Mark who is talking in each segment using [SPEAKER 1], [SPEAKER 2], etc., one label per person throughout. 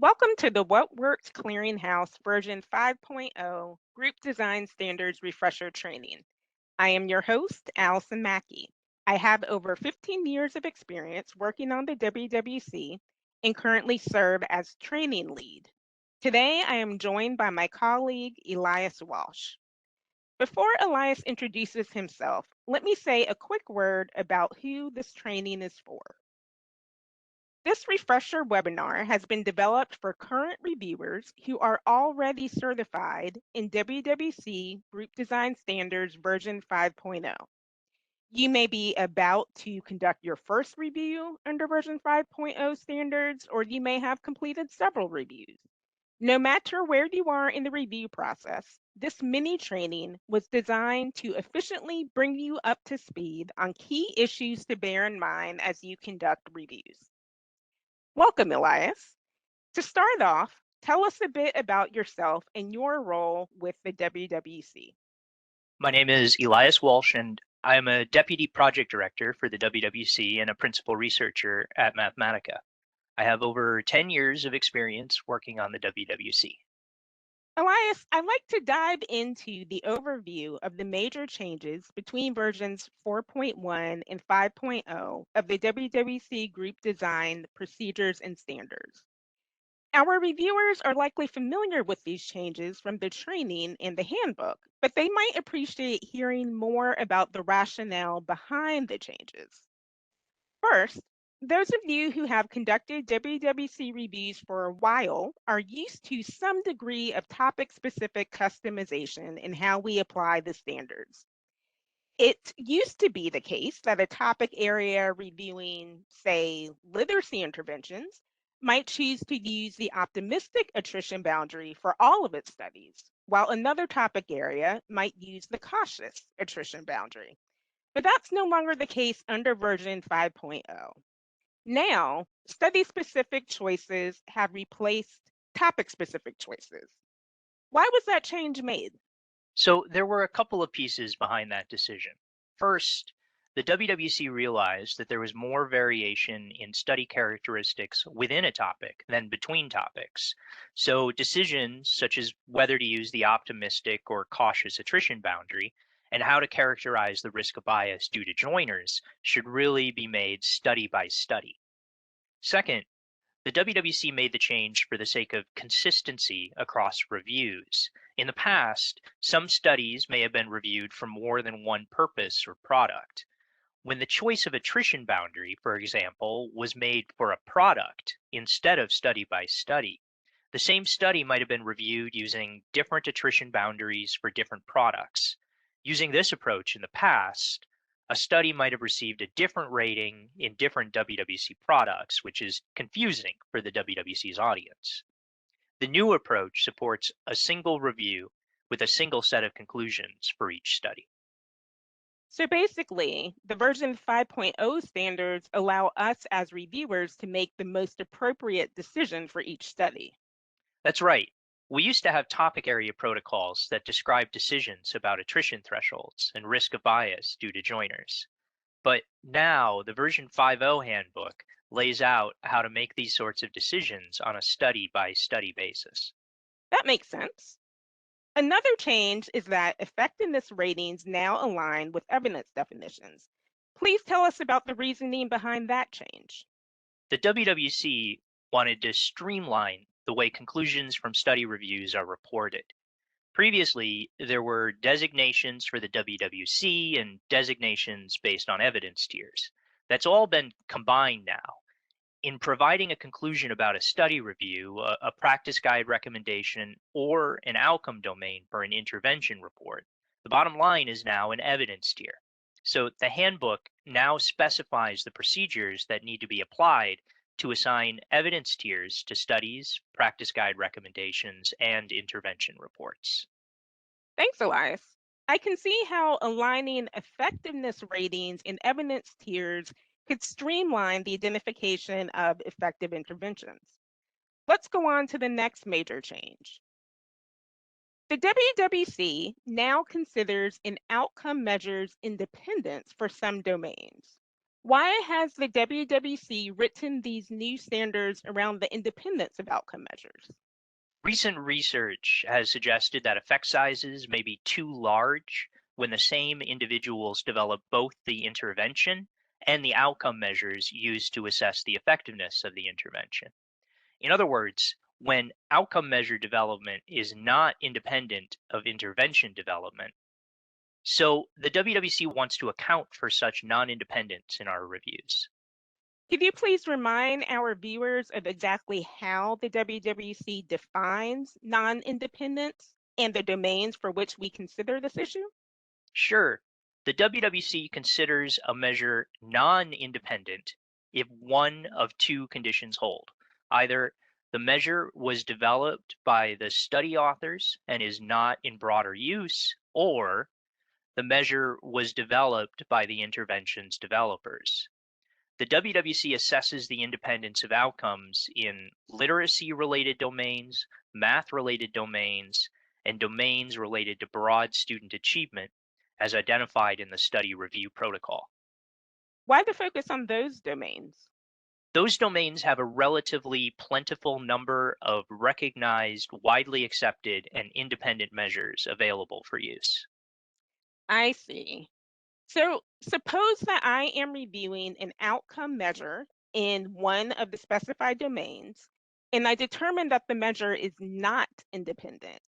[SPEAKER 1] Welcome to the What Works Clearinghouse version 5.0 Group Design Standards Refresher Training. I am your host, Allison Mackey. I have over 15 years of experience working on the WWC and currently serve as training lead. Today, I am joined by my colleague, Elias Walsh. Before Elias introduces himself, let me say a quick word about who this training is for. This refresher webinar has been developed for current reviewers who are already certified in WWC Group Design Standards version 5.0. You may be about to conduct your first review under version 5.0 standards, or you may have completed several reviews. No matter where you are in the review process, this mini training was designed to efficiently bring you up to speed on key issues to bear in mind as you conduct reviews. Welcome, Elias. To start off, tell us a bit about yourself and your role with the WWC.
[SPEAKER 2] My name is Elias Walsh, and I'm a Deputy Project Director for the WWC and a Principal Researcher at Mathematica. I have over 10 years of experience working on the WWC.
[SPEAKER 1] Elias, I'd like to dive into the overview of the major changes between versions 4.1 and 5.0 of the WWC Group Design Procedures and Standards. Our reviewers are likely familiar with these changes from the training in the handbook, but they might appreciate hearing more about the rationale behind the changes. First, those of you who have conducted WWC reviews for a while are used to some degree of topic-specific customization in how we apply the standards. It used to be the case that a topic area reviewing, say, literacy interventions might choose to use the optimistic attrition boundary for all of its studies, while another topic area might use the cautious attrition boundary. But that's no longer the case under version 5.0. Now, study-specific choices have replaced topic-specific choices. Why was that change made?
[SPEAKER 2] So there were a couple of pieces behind that decision. First, the WWC realized that there was more variation in study characteristics within a topic than between topics. So decisions such as whether to use the optimistic or cautious attrition boundary and how to characterize the risk of bias due to joiners should really be made study by study. Second, the WWC made the change for the sake of consistency across reviews. In the past, some studies may have been reviewed for more than one purpose or product. When the choice of attrition boundary, for example, was made for a product instead of study by study, the same study might have been reviewed using different attrition boundaries for different products. Using this approach in the past, a study might have received a different rating in different WWC products, which is confusing for the WWC's audience. The new approach supports a single review with a single set of conclusions for each study.
[SPEAKER 1] So basically, the version 5.0 standards allow us as reviewers to make the most appropriate decision for each study.
[SPEAKER 2] That's right. We used to have topic area protocols that describe decisions about attrition thresholds and risk of bias due to joiners. But now the version 5.0 handbook lays out how to make these sorts of decisions on a study by study basis.
[SPEAKER 1] That makes sense. Another change is that effectiveness ratings now align with evidence definitions. Please tell us about the reasoning behind that change.
[SPEAKER 2] The WWC wanted to streamline the way conclusions from study reviews are reported. Previously, there were designations for the WWC and designations based on evidence tiers. That's all been combined now. In providing a conclusion about a study review, a practice guide recommendation, or an outcome domain for an intervention report, the bottom line is now an evidence tier. So the handbook now specifies the procedures that need to be applied to assign evidence tiers to studies, practice guide recommendations, and intervention reports.
[SPEAKER 1] Thanks, Elias. I can see how aligning effectiveness ratings and evidence tiers could streamline the identification of effective interventions. Let's go on to the next major change. The WWC now considers an outcome measure's independence for some domains. Why has the WWC written these new standards around the independence of outcome measures?
[SPEAKER 2] Recent research has suggested that effect sizes may be too large when the same individuals develop both the intervention and the outcome measures used to assess the effectiveness of the intervention. In other words, when outcome measure development is not independent of intervention development. So the WWC wants to account for such non independence in our reviews.
[SPEAKER 1] Could you please remind our viewers of exactly how the WWC defines non-independence and the domains for which we consider this issue?
[SPEAKER 2] Sure, the WWC considers a measure non independent if one of two conditions hold. Either the measure was developed by the study authors and is not in broader use, or the measure was developed by the intervention's developers. The WWC assesses the independence of outcomes in literacy related domains, math related domains, and domains related to broad student achievement as identified in the study review protocol.
[SPEAKER 1] Why the focus on those domains?
[SPEAKER 2] Those domains have a relatively plentiful number of recognized, widely accepted, and independent measures available for use.
[SPEAKER 1] I see. So suppose that I am reviewing an outcome measure in one of the specified domains, and I determine that the measure is not independent.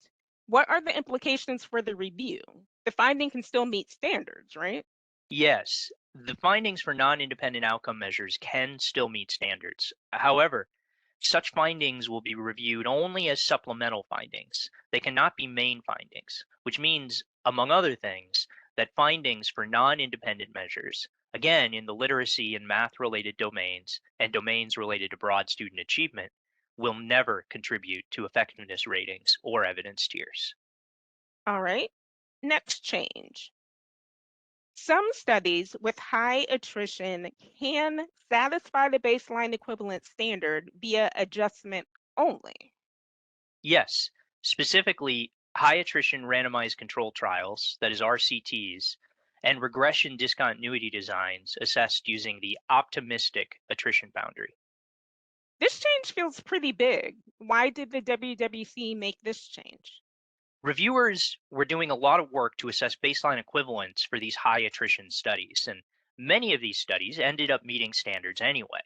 [SPEAKER 1] What are the implications for the review? The finding can still meet standards, right?
[SPEAKER 2] Yes, the findings for non independent outcome measures can still meet standards. However, such findings will be reviewed only as supplemental findings. They cannot be main findings, which means, among other things, that findings for non independent measures, again in the literacy and math related domains and domains related to broad student achievement, will never contribute to effectiveness ratings or evidence tiers.
[SPEAKER 1] All right. Next change. Some studies with high attrition can satisfy the baseline equivalent standard via adjustment only.
[SPEAKER 2] Yes, specifically high attrition randomized control trials, that is RCTs, and regression discontinuity designs assessed using the optimistic attrition boundary.
[SPEAKER 1] This change feels pretty big. Why did the WWC make this change?
[SPEAKER 2] Reviewers were doing a lot of work to assess baseline equivalence for these high attrition studies, and many of these studies ended up meeting standards anyway.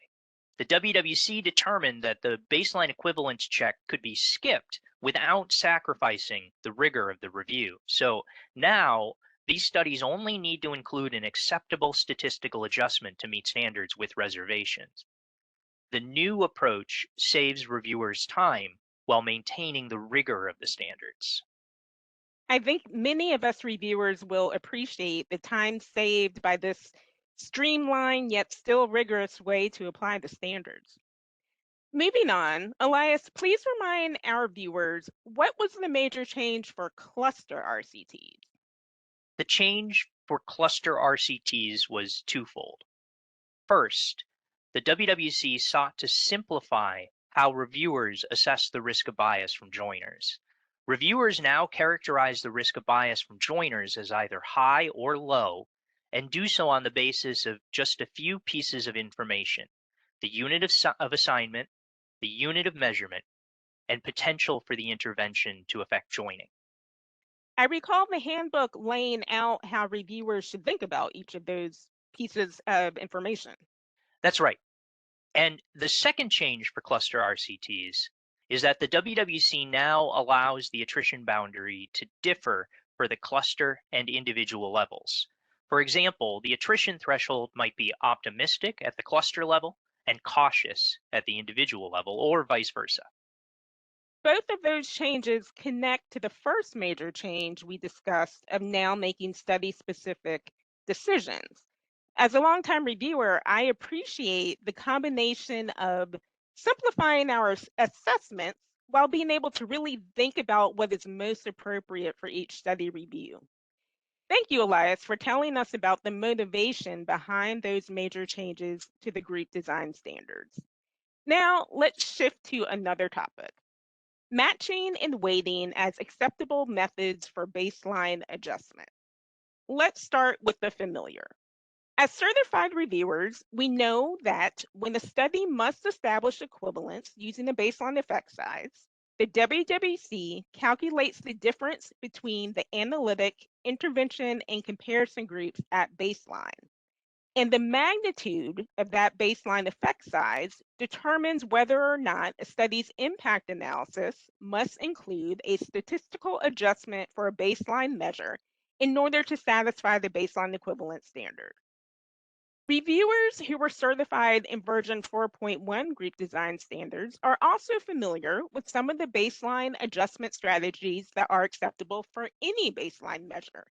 [SPEAKER 2] The WWC determined that the baseline equivalence check could be skipped without sacrificing the rigor of the review. So now these studies only need to include an acceptable statistical adjustment to meet standards with reservations. The new approach saves reviewers time while maintaining the rigor of the standards.
[SPEAKER 1] I think many of us reviewers will appreciate the time saved by this streamlined yet still rigorous way to apply the standards. Moving on, Elias, please remind our viewers what was the major change for cluster RCTs?
[SPEAKER 2] The change for cluster RCTs was twofold. First, the WWC sought to simplify how reviewers assess the risk of bias from joiners. Reviewers now characterize the risk of bias from joiners as either high or low, and do so on the basis of just a few pieces of information: the unit of assignment, the unit of measurement, and potential for the intervention to affect joining.
[SPEAKER 1] I recall the handbook laying out how reviewers should think about each of those pieces of information.
[SPEAKER 2] That's right. And the second change for cluster RCTs is that the WWC now allows the attrition boundary to differ for the cluster and individual levels. For example, the attrition threshold might be optimistic at the cluster level and cautious at the individual level, or vice versa.
[SPEAKER 1] Both of those changes connect to the first major change we discussed of now making study-specific decisions. As a longtime reviewer, I appreciate the combination of simplifying our assessments while being able to really think about what is most appropriate for each study review. Thank you, Elias, for telling us about the motivation behind those major changes to the group design standards. Now, let's shift to another topic: matching and weighting as acceptable methods for baseline adjustment. Let's start with the familiar. As certified reviewers, we know that when a study must establish equivalence using a baseline effect size, the WWC calculates the difference between the analytic, intervention, and comparison groups at baseline. And the magnitude of that baseline effect size determines whether or not a study's impact analysis must include a statistical adjustment for a baseline measure in order to satisfy the baseline equivalence standard. Reviewers who were certified in version 4.1 group design standards are also familiar with some of the baseline adjustment strategies that are acceptable for any baseline measure,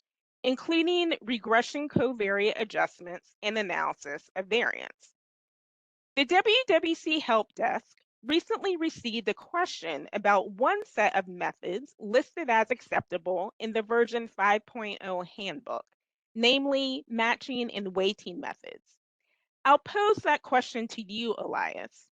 [SPEAKER 1] including regression covariate adjustments and analysis of variance. The WWC Help Desk recently received a question about one set of methods listed as acceptable in the version 5.0 handbook, namely matching and weighting methods. I'll pose that question to you, Elias.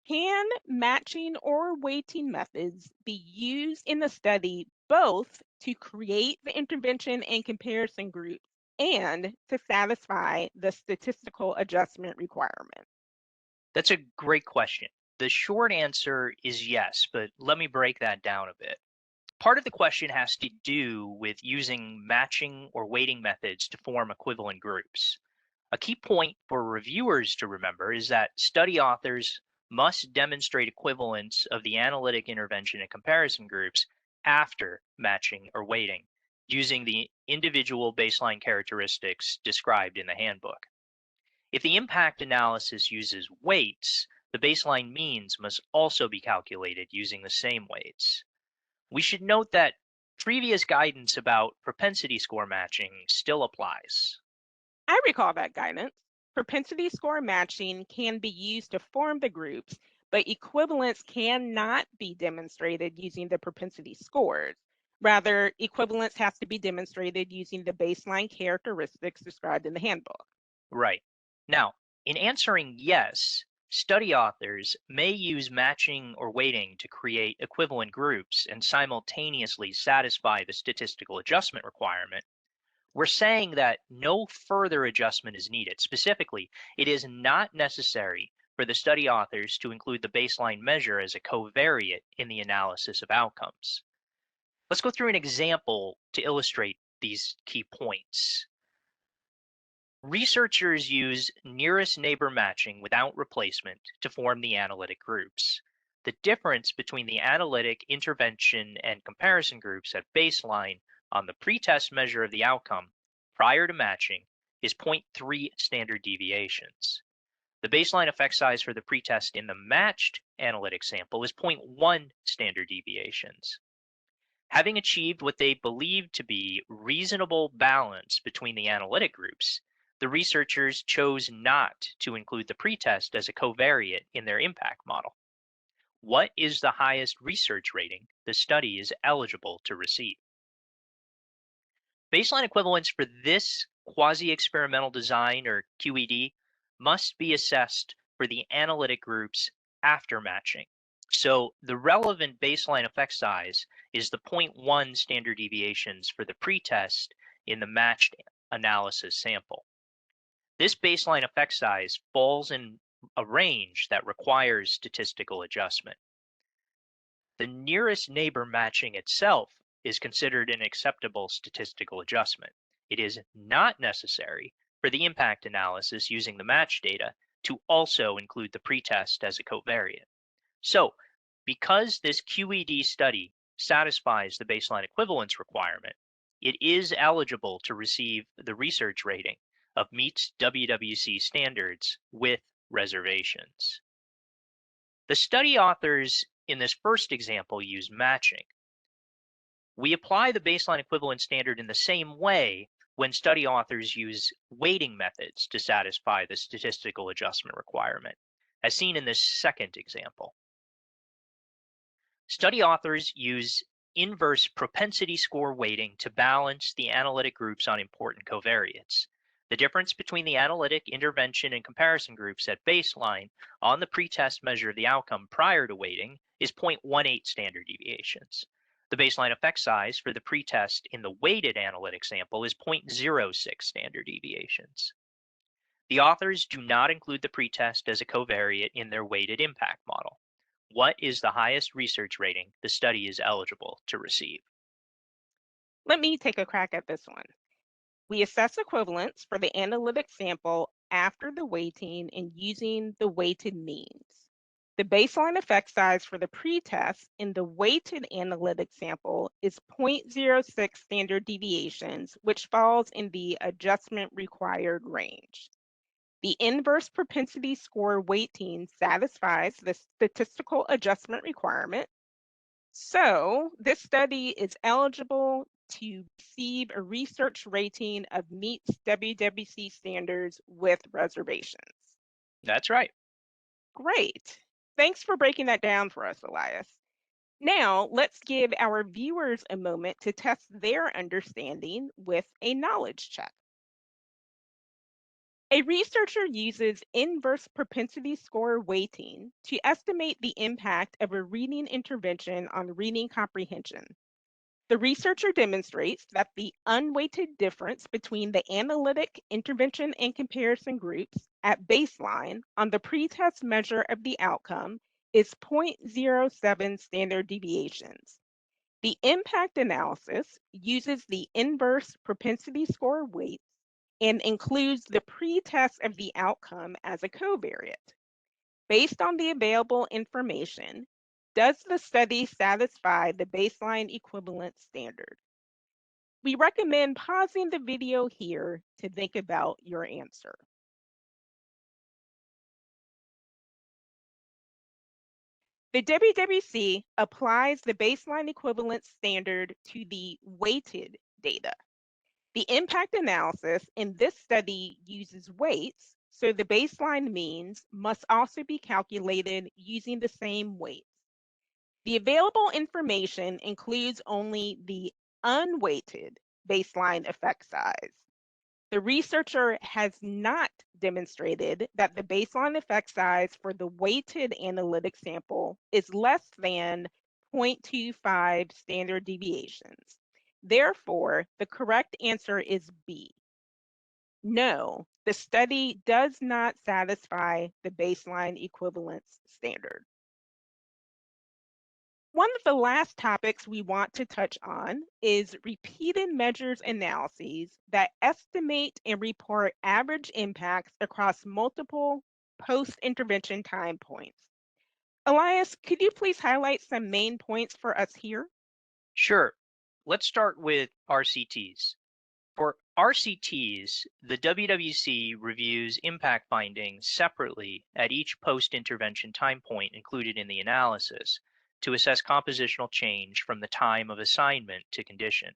[SPEAKER 1] Can matching or weighting methods be used in the study both to create the intervention and comparison groups and to satisfy the statistical adjustment requirement?
[SPEAKER 2] That's a great question. The short answer is yes, but let me break that down a bit. Part of the question has to do with using matching or weighting methods to form equivalent groups. A key point for reviewers to remember is that study authors must demonstrate equivalence of the analytic intervention and comparison groups after matching or weighting, using the individual baseline characteristics described in the handbook. If the impact analysis uses weights, the baseline means must also be calculated using the same weights. We should note that previous guidance about propensity score matching still applies.
[SPEAKER 1] I recall that guidance. Propensity score matching can be used to form the groups, but equivalence cannot be demonstrated using the propensity scores. Rather, equivalence has to be demonstrated using the baseline characteristics described in the handbook.
[SPEAKER 2] Right. Now, in answering yes, study authors may use matching or weighting to create equivalent groups and simultaneously satisfy the statistical adjustment requirement. We're saying that no further adjustment is needed. Specifically, it is not necessary for the study authors to include the baseline measure as a covariate in the analysis of outcomes. Let's go through an example to illustrate these key points. Researchers use nearest neighbor matching without replacement to form the analytic groups. The difference between the analytic, intervention, and comparison groups at baseline on the pretest measure of the outcome prior to matching is zero point 0.3 standard deviations. The baseline effect size for the pretest in the matched analytic sample is zero point 0.1 standard deviations. Having achieved what they believed to be reasonable balance between the analytic groups, the researchers chose not to include the pretest as a covariate in their impact model. What is the highest research rating the study is eligible to receive? Baseline equivalence for this quasi-experimental design, or QED, must be assessed for the analytic groups after matching. So the relevant baseline effect size is the 0.1 standard deviations for the pretest in the matched analysis sample. This baseline effect size falls in a range that requires statistical adjustment. The nearest neighbor matching itself is considered an acceptable statistical adjustment. It is not necessary for the impact analysis using the match data to also include the pretest as a covariate. So, because this QED study satisfies the baseline equivalence requirement, it is eligible to receive the research rating of meets WWC standards with reservations. The study authors in this first example use matching. We apply the baseline equivalence standard in the same way when study authors use weighting methods to satisfy the statistical adjustment requirement, as seen in this second example. Study authors use inverse propensity score weighting to balance the analytic groups on important covariates. The difference between the analytic, intervention, and comparison groups at baseline on the pretest measure of the outcome prior to weighting is 0.18 standard deviations. The baseline effect size for the pretest in the weighted analytic sample is 0.06 standard deviations. The authors do not include the pretest as a covariate in their weighted impact model. What is the highest research rating the study is eligible to receive?
[SPEAKER 1] Let me take a crack at this one. We assess equivalence for the analytic sample after the weighting and using the weighted means. The baseline effect size for the pretest in the weighted analytic sample is 0.06 standard deviations, which falls in the adjustment required range. The inverse propensity score weighting satisfies the statistical adjustment requirement. So this study is eligible to receive a research rating of meets WWC standards with reservations.
[SPEAKER 2] That's right.
[SPEAKER 1] Great. Thanks for breaking that down for us, Elias. Now, let's give our viewers a moment to test their understanding with a knowledge check. A researcher uses inverse propensity score weighting to estimate the impact of a reading intervention on reading comprehension. The researcher demonstrates that the unweighted difference between the analytic, intervention, and comparison groups at baseline on the pretest measure of the outcome is 0.07 standard deviations. The impact analysis uses the inverse propensity score weights and includes the pretest of the outcome as a covariate. Based on the available information, does the study satisfy the baseline equivalence standard? We recommend pausing the video here to think about your answer. The WWC applies the baseline equivalence standard to the weighted data. The impact analysis in this study uses weights, so the baseline means must also be calculated using the same weights. The available information includes only the unweighted baseline effect size. The researcher has not demonstrated that the baseline effect size for the weighted analytic sample is less than 0.25 standard deviations. Therefore, the correct answer is B. No, the study does not satisfy the baseline equivalence standard. One of the last topics we want to touch on is repeated measures analyses that estimate and report average impacts across multiple post-intervention time points. Elias, could you please highlight some main points for us here?
[SPEAKER 2] Sure. Let's start with RCTs. For RCTs, the WWC reviews impact findings separately at each post-intervention time point included in the analysis to assess compositional change from the time of assignment to condition.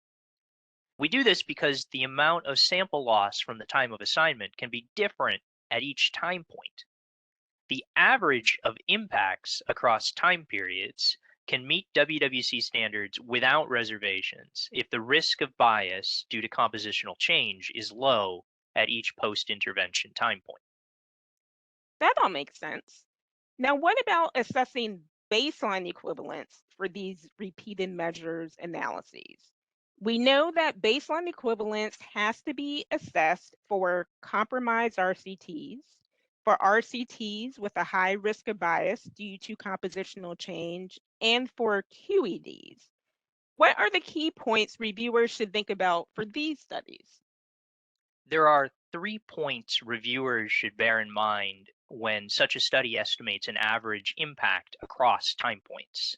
[SPEAKER 2] We do this because the amount of sample loss from the time of assignment can be different at each time point. The average of impacts across time periods can meet WWC standards without reservations if the risk of bias due to compositional change is low at each post-intervention time point.
[SPEAKER 1] That all makes sense. Now, what about assessing baseline equivalence for these repeated measures analyses? We know that baseline equivalence has to be assessed for compromised RCTs, for RCTs with a high risk of bias due to compositional change, and for QEDs. What are the key points reviewers should think about for these studies?
[SPEAKER 2] There are 3 points reviewers should bear in mind when such a study estimates an average impact across time points.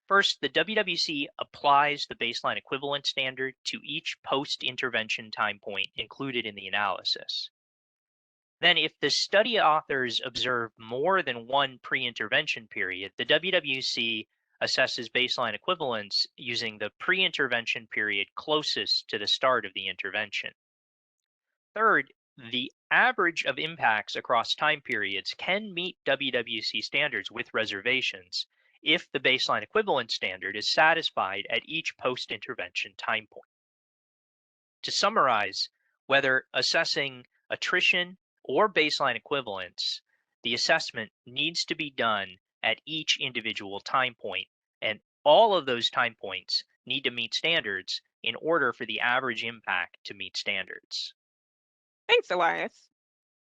[SPEAKER 2] First, the WWC applies the baseline equivalence standard to each post-intervention time point included in the analysis. Then, if the study authors observe more than one pre-intervention period, the WWC assesses baseline equivalence using the pre-intervention period closest to the start of the intervention. Third, the average of impacts across time periods can meet WWC standards with reservations if the baseline equivalence standard is satisfied at each post-intervention time point. To summarize, whether assessing attrition or baseline equivalence, the assessment needs to be done at each individual time point, and all of those time points need to meet standards in order for the average impact to meet standards.
[SPEAKER 1] Thanks, Elias.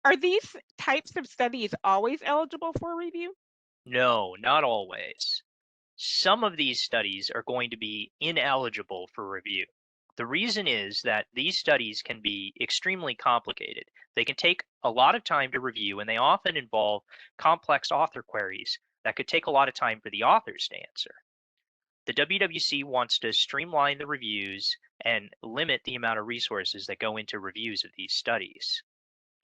[SPEAKER 1] Are these types of studies always eligible for review?
[SPEAKER 2] No, not always. Some of these studies are going to be ineligible for review. The reason is that these studies can be extremely complicated. They can take a lot of time to review, and they often involve complex author queries that could take a lot of time for the authors to answer. The WWC wants to streamline the reviews and limit the amount of resources that go into reviews of these studies.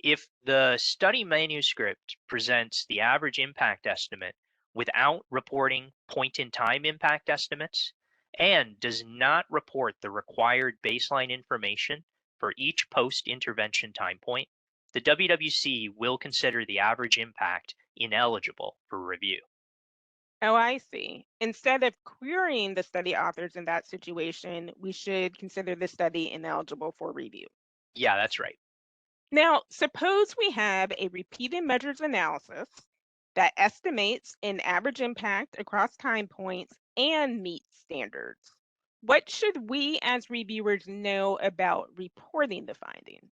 [SPEAKER 2] If the study manuscript presents the average impact estimate without reporting point in time impact estimates and does not report the required baseline information for each post intervention time point, the WWC will consider the average impact ineligible for review.
[SPEAKER 1] Oh, I see. Instead of querying the study authors in that situation, we should consider the study ineligible for review.
[SPEAKER 2] Yeah, that's right.
[SPEAKER 1] Now, suppose we have a repeated measures analysis that estimates an average impact across time points and meets standards. What should we as reviewers know about reporting the findings?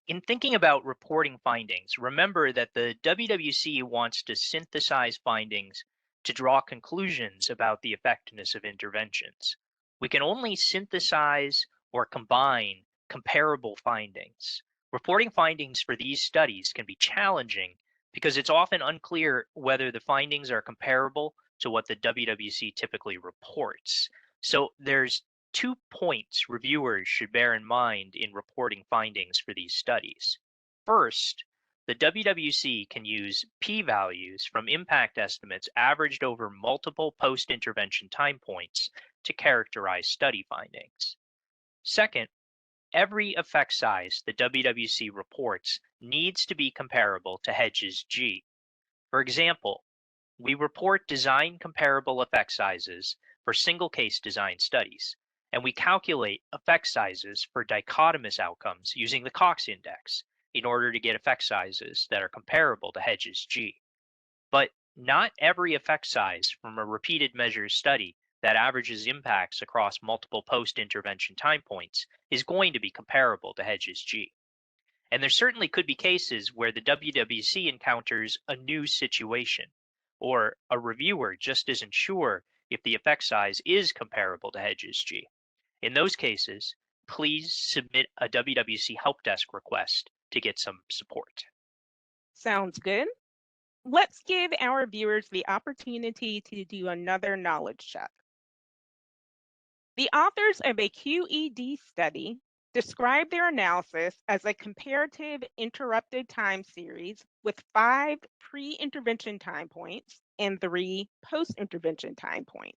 [SPEAKER 2] In thinking about reporting findings, remember that the WWC wants to synthesize findings to draw conclusions about the effectiveness of interventions. We can only synthesize or combine comparable findings. Reporting findings for these studies can be challenging because it's often unclear whether the findings are comparable to what the WWC typically reports. So there's 2 points reviewers should bear in mind in reporting findings for these studies. First, the WWC can use p-values from impact estimates averaged over multiple post-intervention time points to characterize study findings. Second, every effect size the WWC reports needs to be comparable to Hedges G. For example, we report design comparable effect sizes for single case design studies, and we calculate effect sizes for dichotomous outcomes using the Cox index in order to get effect sizes that are comparable to Hedges G. But not every effect size from a repeated measures study that averages impacts across multiple post intervention time points is going to be comparable to Hedges G. And there certainly could be cases where the WWC encounters a new situation, or a reviewer just isn't sure if the effect size is comparable to Hedges G. In those cases, please submit a WWC help desk request to get some support.
[SPEAKER 1] Sounds good. Let's give our viewers the opportunity to do another knowledge check. The authors of a QED study described their analysis as a comparative interrupted time series with 5 pre-intervention time points and 3 post-intervention time points.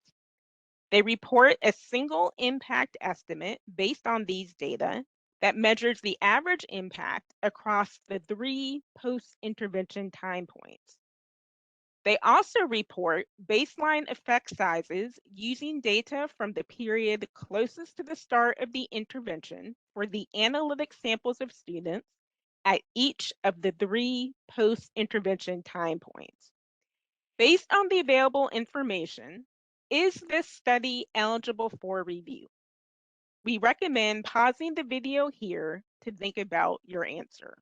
[SPEAKER 1] They report a single impact estimate based on these data that measures the average impact across the 3 post-intervention time points. They also report baseline effect sizes using data from the period closest to the start of the intervention for the analytic samples of students at each of the 3 post-intervention time points. Based on the available information, is this study eligible for review? We recommend pausing the video here to think about your answer.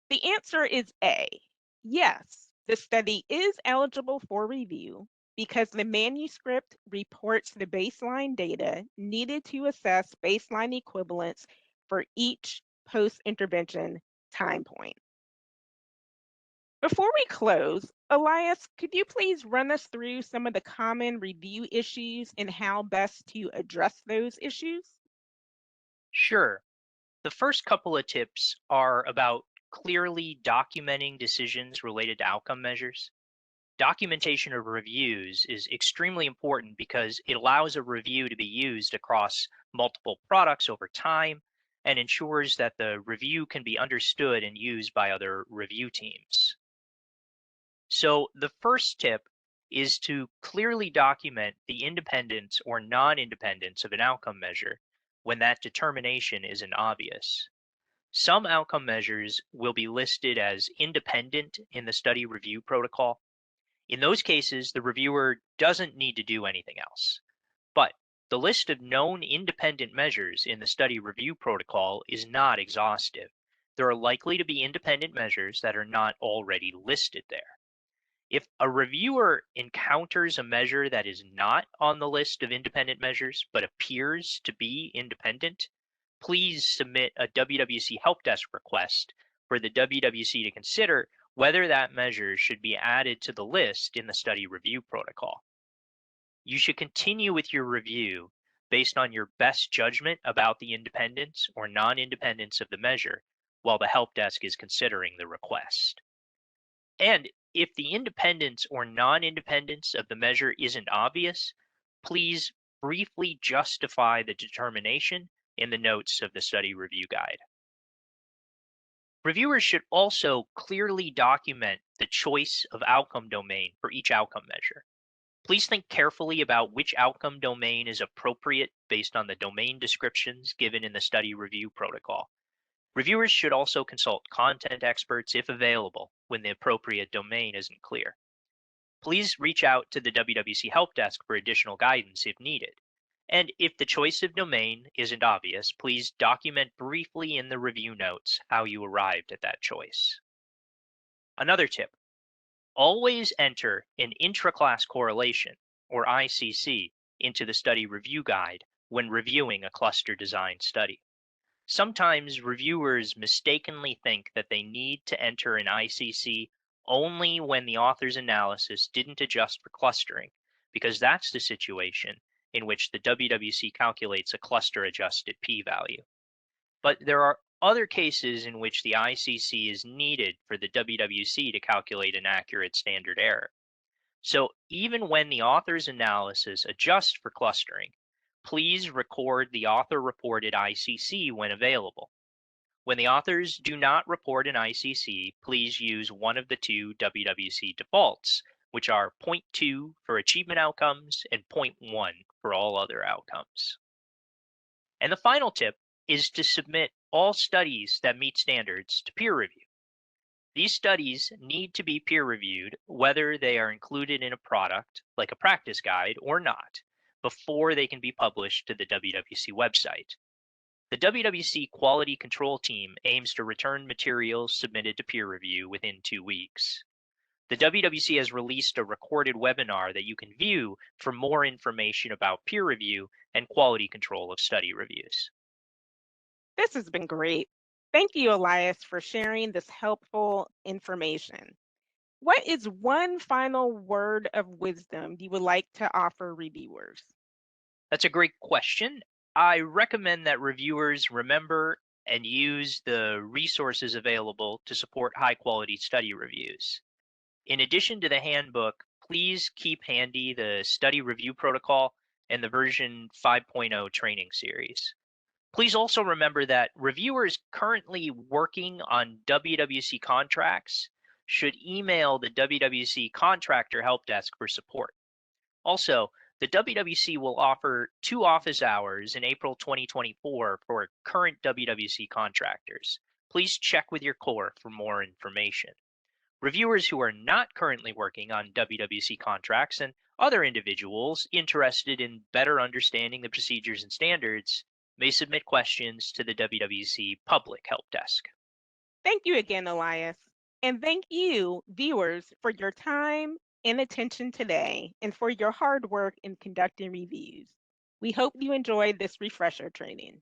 [SPEAKER 1] The answer is A. Yes, the study is eligible for review because the manuscript reports the baseline data needed to assess baseline equivalence for each post-intervention time point. Before we close, Elias, could you please run us through some of the common review issues and how best to address those issues?
[SPEAKER 2] Sure. The first couple of tips are about clearly documenting decisions related to outcome measures. Documentation of reviews is extremely important because it allows a review to be used across multiple products over time and ensures that the review can be understood and used by other review teams. So, the first tip is to clearly document the independence or non independence of an outcome measure when that determination isn't obvious. Some outcome measures will be listed as independent in the study review protocol. In those cases, the reviewer doesn't need to do anything else. But The list of known independent measures in the study review protocol is not exhaustive. There are likely to be independent measures that are not already listed there. If a reviewer encounters a measure that is not on the list of independent measures but appears to be independent, please submit a WWC help desk request for the WWC to consider whether that measure should be added to the list in the study review protocol. You should continue with your review based on your best judgment about the independence or non-independence of the measure while the help desk is considering the request. And if the independence or non-independence of the measure isn't obvious, please briefly justify the determination in the notes of the study review guide. Reviewers should also clearly document the choice of outcome domain for each outcome measure. Please think carefully about which outcome domain is appropriate based on the domain descriptions given in the study review protocol. Reviewers should also consult content experts if available when the appropriate domain isn't clear. Please reach out to the WWC Help Desk for additional guidance if needed. And if the choice of domain isn't obvious, please document briefly in the review notes how you arrived at that choice. Another tip: always enter an intra-class correlation, or ICC, into the study review guide when reviewing a cluster design study. Sometimes reviewers mistakenly think that they need to enter an ICC only when the author's analysis didn't adjust for clustering, because that's the situation in which the WWC calculates a cluster-adjusted p-value. But there are other cases in which the ICC is needed for the WWC to calculate an accurate standard error. So even when the author's analysis adjusts for clustering, please record the author-reported ICC when available. When the authors do not report an ICC, please use one of the two WWC defaults, which are 0.2 for achievement outcomes and 0.1 for all other outcomes. And the final tip is to submit all studies that meet standards to peer review. These studies need to be peer reviewed whether they are included in a product, like a practice guide, or not, before they can be published to the WWC website. The WWC quality control team aims to return materials submitted to peer review within 2 weeks. The WWC has released a recorded webinar that you can view for more information about peer review and quality control of study reviews.
[SPEAKER 1] This has been great. Thank you, Elias, for sharing this helpful information. What is one final word of wisdom you would like to offer reviewers?
[SPEAKER 2] That's a great question. I recommend that reviewers remember and use the resources available to support high quality study reviews. In addition to the handbook, please keep handy the study review protocol and the version 5.0 training series. Please also remember that reviewers currently working on WWC contracts should email the WWC contractor help desk for support. Also, the WWC will offer 2 office hours in April 2024 for current WWC contractors. Please check with your core for more information. Reviewers who are not currently working on WWC contracts and other individuals interested in better understanding the procedures and standards may submit questions to the WWC Public Help Desk.
[SPEAKER 1] Thank you again, Elias. And thank you, viewers, for your time and attention today and for your hard work in conducting reviews. We hope you enjoyed this refresher training.